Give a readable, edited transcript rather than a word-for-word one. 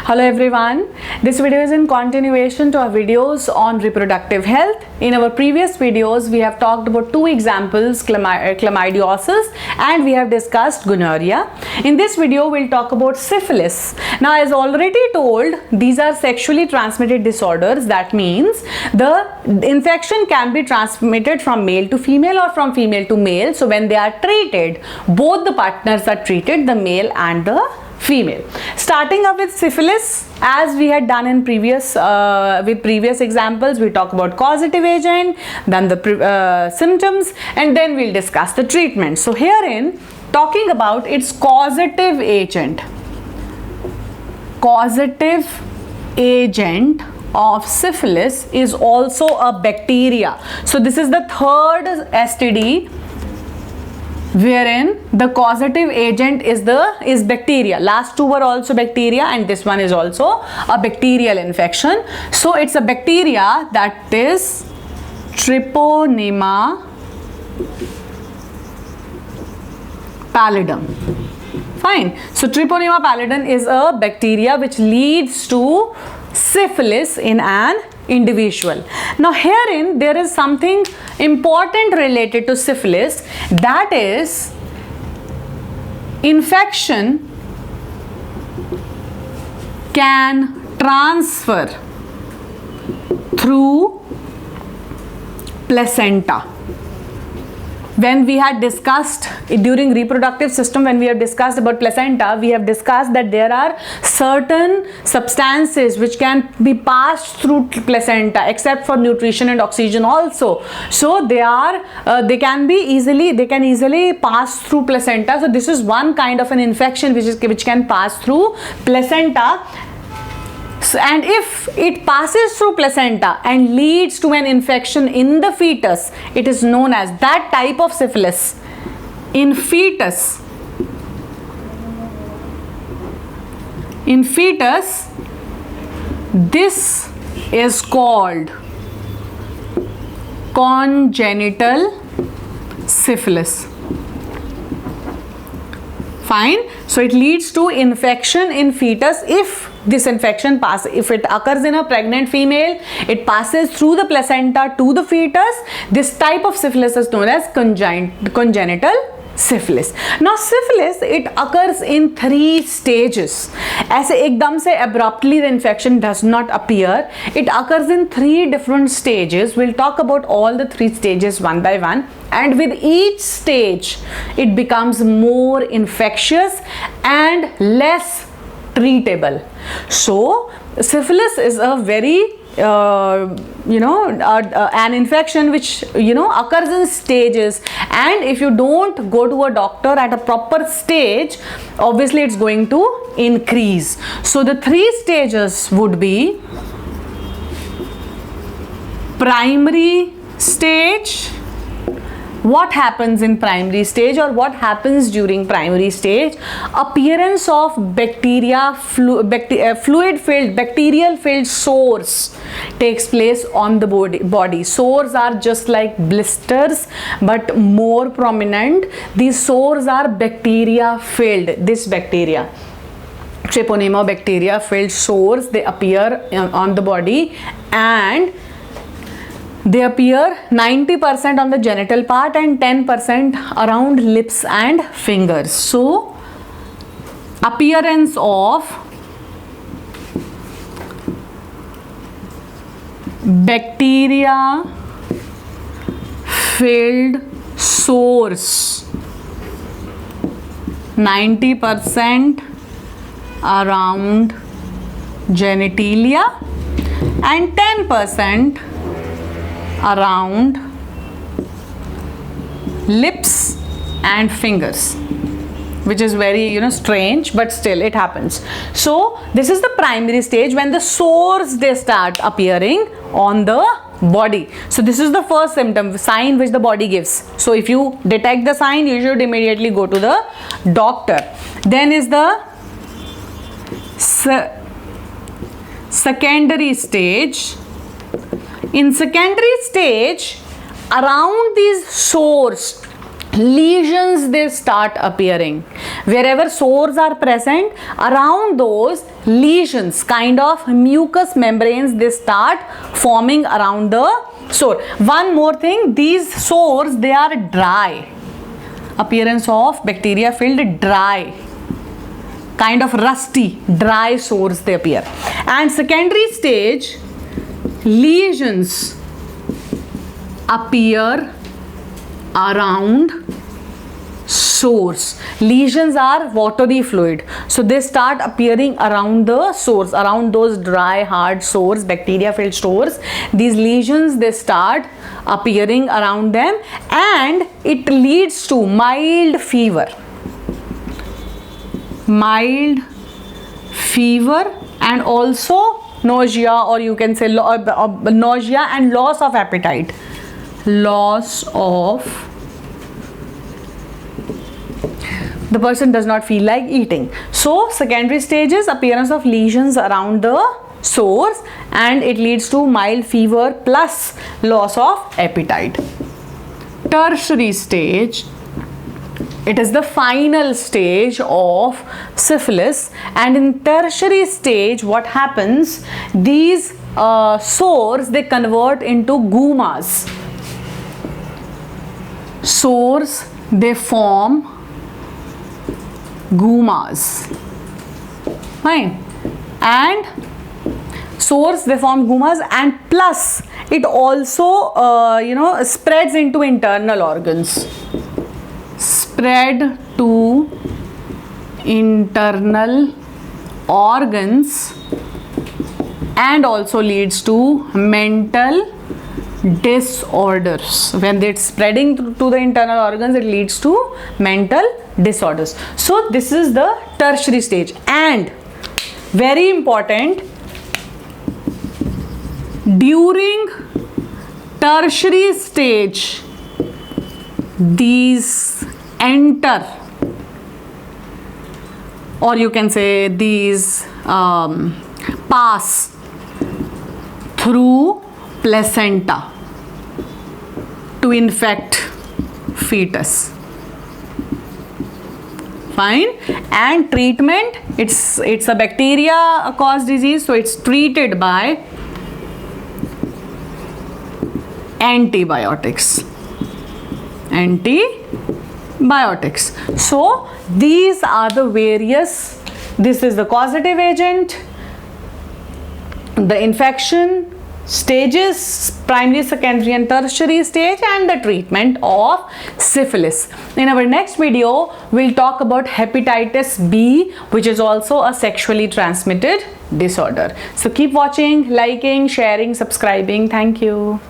Hello everyone, this video is in continuation to our videos on reproductive health. In our previous videos, we have talked about two examples, chlamydiosis, and we have discussed gonorrhea. In this video, we'll talk about syphilis. Now, as already told, these are sexually transmitted disorders. That means the infection can be transmitted from male to female or from female to male. So, when they are treated, both the partners are treated, the male and the female. Starting up with syphilis, as we had done in previous examples, we talk about causative agent, then the symptoms, and then we'll discuss the treatment. So herein, talking about its causative agent. Causative agent of syphilis is also a bacteria. So this is the third STD wherein the causative agent is bacteria. Last two were also bacteria and this one is also a bacterial infection. So it's a bacteria, that is Treponema pallidum. Fine. So Treponema pallidum is a bacteria which leads to syphilis in an individual. Now herein there is something important related to syphilis, that is infection can transfer through placenta. When we had discussed during reproductive system, when we have discussed about placenta, we have discussed that there are certain substances which can be passed through placenta except for nutrition and oxygen also. So they can easily pass through placenta. So this is one kind of an infection which can pass through placenta. And if it passes through placenta and leads to an infection in the fetus, it is known as that type of syphilis. In fetus, this is called congenital syphilis. Fine. So it leads to infection in fetus. If this infection if it occurs in a pregnant female, it passes through the placenta to the fetus. This type of syphilis is known as congenital syphilis. Now syphilis, it occurs in 3 stages. ऐसे एकदम से abruptly the infection does not appear. It occurs in 3 different stages. We'll talk about all the 3 stages one by one. And with each stage, it becomes more infectious and less treatable. So syphilis is a very an infection which occurs in stages, and if you don't go to a doctor at a proper stage, obviously it's going to increase. So the 3 stages would be primary stage. What happens in primary stage, or what happens during primary stage? Appearance of bacteria, fluid-filled, bacterial-filled sores takes place on the body. Sores are just like blisters, but more prominent. These sores are bacteria-filled. This bacteria, Treponema bacteria-filled sores, they appear on the body, and they appear 90% on the genital part and 10% around lips and fingers. So, appearance of bacteria-filled sores, 90% around genitalia and 10% around lips and fingers, which is very strange, but still it happens. So this is the primary stage, when the sores, they start appearing on the body. So this is the first symptom, sign which the body gives. So if you detect the sign, you should immediately go to the doctor. Then is the secondary stage. In secondary stage, around these sores, lesions, they start appearing. Wherever sores are present, around those lesions, kind of mucous membranes, they start forming around the sore. One more thing, these sores, they are dry. Appearance of bacteria filled dry, kind of rusty, dry sores they appear. And secondary stage, lesions appear around sores. Lesions are watery fluid, so they start appearing around the sores, around those dry hard sores, bacteria filled sores. These lesions, they start appearing around them, and it leads to mild fever and also nausea, or you can say nausea and loss of appetite. The person does not feel like eating. So secondary stages, appearance of lesions around the sores, and it leads to mild fever plus loss of appetite. Tertiary stage, it is the final stage of syphilis, and in tertiary stage what happens, these sores, they convert into gumas. Sores, they form gumas. Fine. And sores, they form gumas, and plus it also spreads into internal organs. Spread to internal organs, and also leads to mental disorders. When it's spreading to the internal organs, it leads to mental disorders. So this is the tertiary stage. And very important, during tertiary stage, these enter, or you can say these pass through placenta to infect fetus. Fine. And treatment, it's a bacteria caused disease, so it's treated by antibiotics. So these are the various, this is the causative agent, the infection stages, primary, secondary and tertiary stage, and the treatment of syphilis. In our next video, we'll talk about hepatitis B, which is also a sexually transmitted disorder. So keep watching, liking, sharing, subscribing. Thank you.